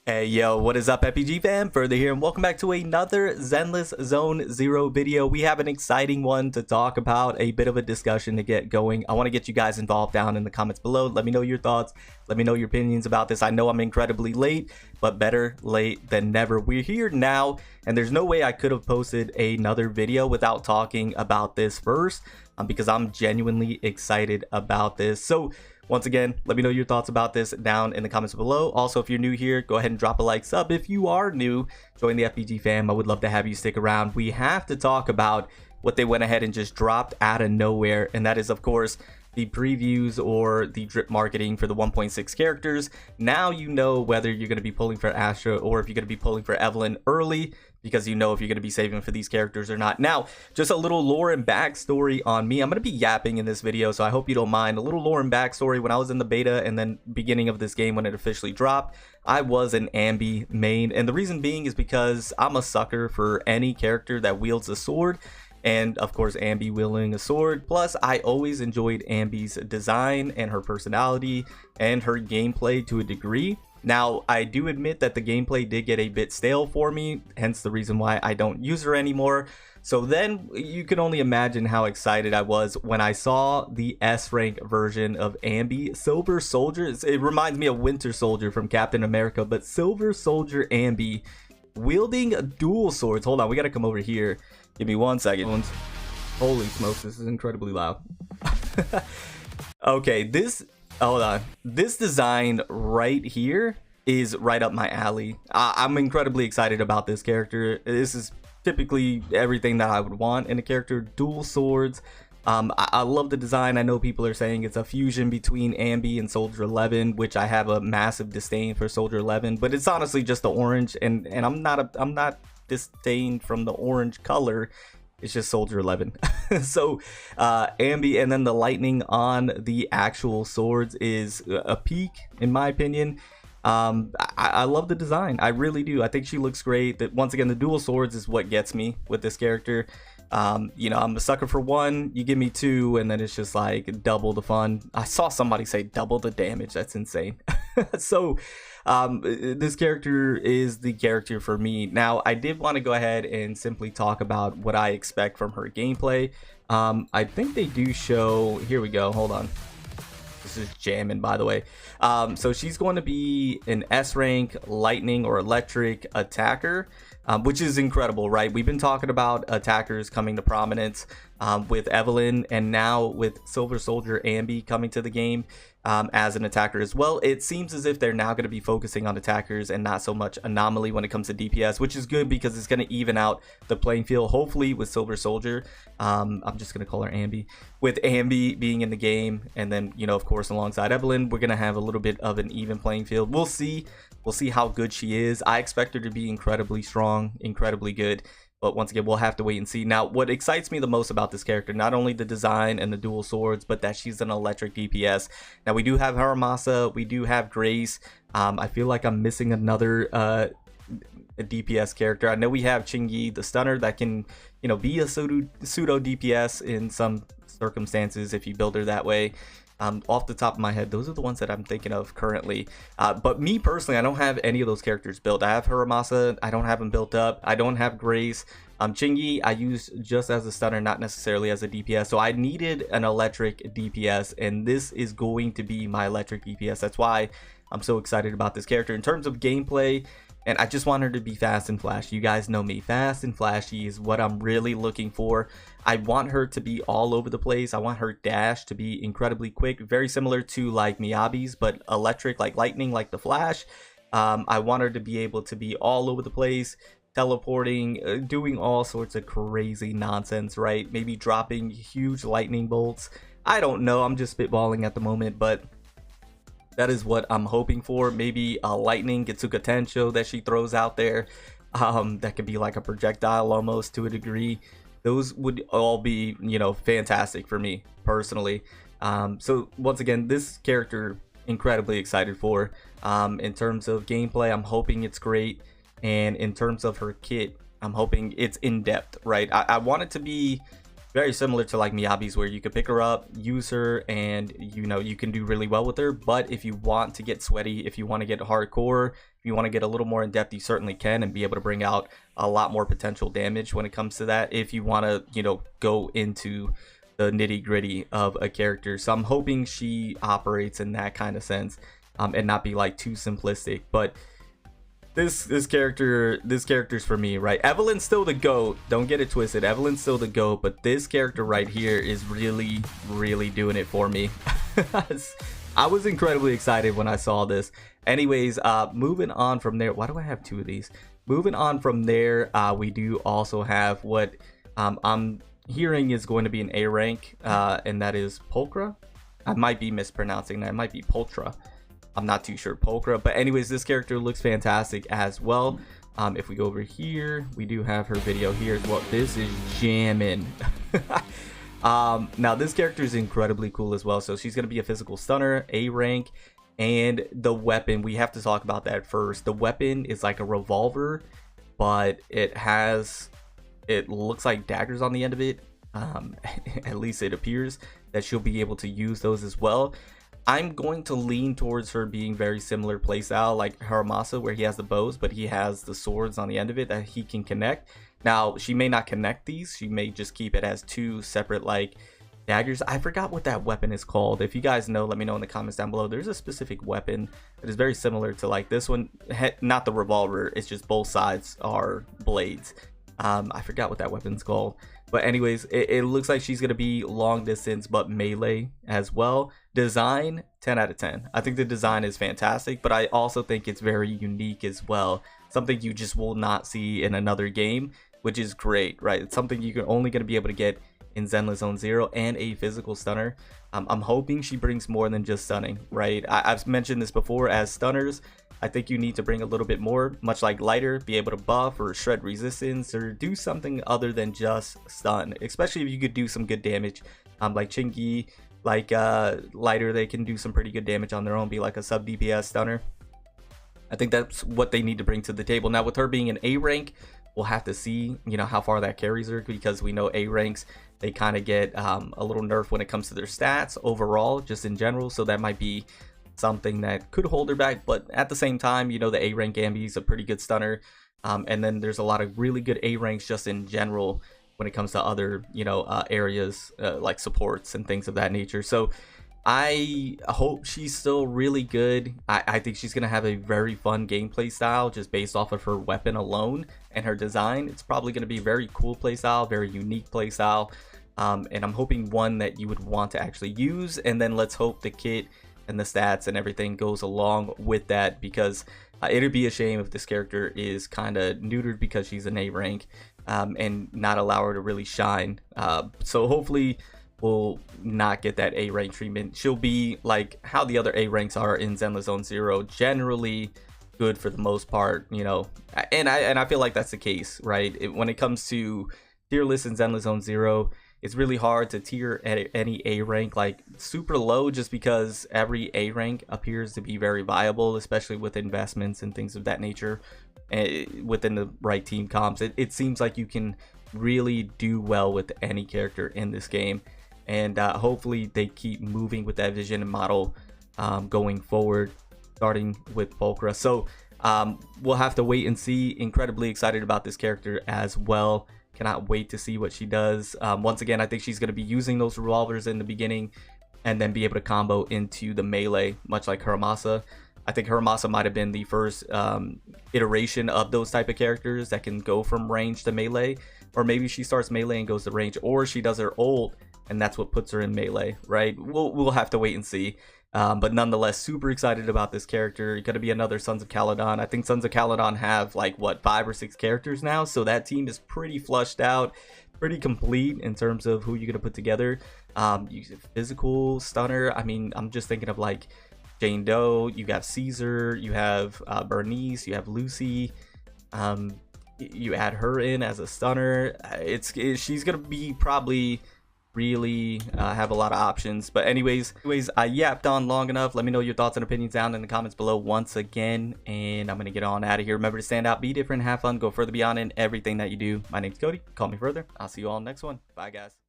Hey yo, what is up FPG fam? Further here and welcome back to another Zenless Zone Zero video. We have an exciting one to talk about, a bit of a discussion to get going. I want to get you guys involved down in the comments below. Let me know your thoughts. Let me know your opinions about this. I know I'm incredibly late, but better late than never. We're here now, and there's no way I could have posted another video without talking about this first, because I'm genuinely excited about this. So once again, let me know your thoughts about this down in the comments below. Also, if you're new here, go ahead and drop a like, sub. If you are new, join the FPG fam. I would love to have you stick around. We have to talk about what they went ahead and just dropped out of nowhere, and that is, of course, the previews or the drip marketing for the 1.6 characters. Now you know whether you're going to be pulling for Astra or if you're going to be pulling for Evelyn early, because you know if you're going to be saving for these characters or not. Now, just a little lore and backstory on me. I'm going to be yapping in this video, so I hope you don't mind. A little lore and backstory. When I was in the beta and then beginning of this game when it officially dropped, I was an Anby main, and the reason being is because I'm a sucker for any character that wields a sword. And of course, Anby wielding a sword. Plus, I always enjoyed Anby's design and her personality and her gameplay to a degree. Now, I do admit that the gameplay did get a bit stale for me, hence the reason why I don't use her anymore. So then you can only imagine how excited I was when I saw the S rank version of Anby, Silver Soldier. It reminds me of Winter Soldier from Captain America, but Silver Soldier Anby wielding dual swords. Hold on, we gotta come over here. Give me 1 second. Holy smokes, this is incredibly loud. Okay, hold on. This design right here is right up my alley. I'm incredibly excited about this character. This is typically everything that I would want in a character. Dual swords. I love the design. I know people are saying it's a fusion between Anby and Soldier 11, which I have a massive disdain for Soldier 11, but it's honestly just the orange, and I'm not disdained from the orange color. It's just Soldier 11. So Anby, and then the lightning on the actual swords is a peak in my opinion. I love the design. I really do. I think she looks great. That once again, the dual swords is what gets me with this character. You know, I'm a sucker for one, you give me two, and then it's just like double the fun. I saw somebody say double the damage. That's insane. So this character is the character for me. Now, I did want to go ahead and simply talk about what I expect from her gameplay. I think they do show, here we go, hold on. This is jamming, by the way. So she's going to be an S rank lightning or electric attacker, which is incredible, right? We've been talking about attackers coming to prominence with Evelyn, and now with Silver Soldier Anby coming to the game as an attacker as well. It seems as if they're now going to be focusing on attackers and not so much anomaly when it comes to DPS, which is good because it's going to even out the playing field, hopefully, with Silver Soldier. I'm just going to call her Anby. With Anby being in the game, and then, you know, of course, alongside Evelyn, we're going to have a little bit of an even playing field. We'll see. We'll see how good she is. I expect her to be incredibly strong, incredibly good. But once again, we'll have to wait and see. Now, what excites me the most about this character, not only the design and the dual swords, but that she's an electric DPS. Now, we do have Haramasa, we do have Grace. I feel like I'm missing another a DPS character. I know we have Chingy, the stunner, that can, you know, be a pseudo DPS in some circumstances if you build her that way. Off the top of my head, those are the ones that I'm thinking of currently. But me personally, I don't have any of those characters built. I have Haramasa, I don't have them built up. I don't have Grace. Chingy, I use just as a stunner, not necessarily as a DPS. So I needed an electric DPS, and this is going to be my electric DPS. That's why I'm so excited about this character. In terms of gameplay, and I just want her to be fast and flashy. You guys know me. Fast and flashy is what I'm really looking for. I want her to be all over the place. I want her dash to be incredibly quick. Very similar to like Miyabi's, but electric, like lightning, like the Flash. I want her to be able to be all over the place, teleporting, doing all sorts of crazy nonsense, right? Maybe dropping huge lightning bolts. I don't know. I'm just spitballing at the moment, but that is what I'm hoping for. Maybe a lightning Getsuka Tensho that she throws out there. That could be like a projectile almost to a degree. Those would all be, you know, fantastic for me personally. So once again, this character, incredibly excited for. In terms of gameplay, I'm hoping it's great. And in terms of her kit, I'm hoping it's in depth, right? I want it to be very similar to like Miyabi's, where you could pick her up, use her, and you know, you can do really well with her. But if you want to get sweaty, if you want to get hardcore, if you want to get a little more in depth, you certainly can, and be able to bring out a lot more potential damage when it comes to that, if you want to, you know, go into the nitty gritty of a character. So I'm hoping she operates in that kind of sense, and not be like too simplistic. But this character's for me, right? Evelyn's still the GOAT, don't get it twisted. Evelyn's still the GOAT, but this character right here is really doing it for me. I was incredibly excited when I saw this. Anyways, moving on from there, why do I have two of these? Moving on from there, we do also have what I'm hearing is going to be an A rank, and that is Pulchra. I might be mispronouncing that. It might be Pulchra. I'm not too sure. Pulchra. But anyways, this character looks fantastic as well. If we go over here, we do have her video here as well. This is jamming. Now this character is incredibly cool as well. So she's going to be a physical stunner, A rank, and the weapon, we have to talk about that first. The weapon is like a revolver, but it looks like daggers on the end of it. At least it appears that she'll be able to use those as well. I'm going to lean towards her being very similar playstyle like Haramasa, where he has the bows, but he has the swords on the end of it that he can connect. Now, she may not connect these. She may just keep it as two separate like daggers. I forgot what that weapon is called. If you guys know, let me know in the comments down below. There's a specific weapon that is very similar to like this one. Not the revolver. It's just both sides are blades. I forgot what that weapon's called. But anyways, it looks like she's going to be long distance, but melee as well. Design, 10 out of 10. I think the design is fantastic, but I also think it's very unique as well. Something you just will not see in another game, which is great, right? It's something you're only going to be able to get in Zenless Zone Zero, and a physical stunner. I'm hoping she brings more than just stunning, right? I've mentioned this before, as stunners, I think you need to bring a little bit more, much like Lighter, be able to buff or shred resistance or do something other than just stun, especially if you could do some good damage. Like Chingy, like Lighter, they can do some pretty good damage on their own, be like a sub DPS stunner. I think that's what they need to bring to the table. Now with her being an A rank, we'll have to see, you know, how far that carries her, because we know A ranks, they kind of get a little nerf when it comes to their stats overall, just in general. So that might be something that could hold her back, but at the same time, you know, the A rank Anby is a pretty good stunner, and then there's a lot of really good A ranks just in general when it comes to other, you know, areas like supports and things of that nature. So I hope she's still really good. I think she's gonna have a very fun gameplay style just based off of her weapon alone and her design. It's probably gonna be a very cool play style, very unique play style, and I'm hoping one that you would want to actually use. And then let's hope the kit and the stats and everything goes along with that, because it'd be a shame if this character is kind of neutered because she's an A rank, and not allow her to really shine. So hopefully we'll not get that A rank treatment. She'll be like how the other A ranks are in Zenless Zone Zero, generally good for the most part, you know, and I feel like that's the case, right? When it comes to tier lists in Zenless Zone Zero, it's really hard to tier any A rank like super low, just because every A rank appears to be very viable, especially with investments and things of that nature, within the right team comps. It seems like you can really do well with any character in this game, and hopefully they keep moving with that vision and model going forward, starting with Pulchra. So we'll have to wait and see. Incredibly excited about this character as well. Cannot wait to see what she does. Once again, I think she's going to be using those revolvers in the beginning and then be able to combo into the melee, much like Haramasa. I think Haramasa might have been the first iteration of those type of characters that can go from range to melee, or maybe she starts melee and goes to range, or she does her ult and that's what puts her in melee, right? We'll have to wait and see. But nonetheless, super excited about this character. Going to be another Sons of Caledon. I think Sons of Caledon have like what, 5 or 6 characters now, so that team is pretty flushed out, pretty complete in terms of who you're going to put together. You physical stunner. I mean, I'm just thinking of like Jane Doe. You have Caesar. You have Bernice. You have Lucy. You add her in as a stunner. She's going to be probably really have a lot of options. But anyways, I yapped on long enough. Let me know your thoughts and opinions down in the comments below once again, and I'm gonna get on out of here. Remember to stand out, be different, have fun, go further beyond in everything that you do. My name's Cody. Call me further. I'll see you all next one. Bye guys.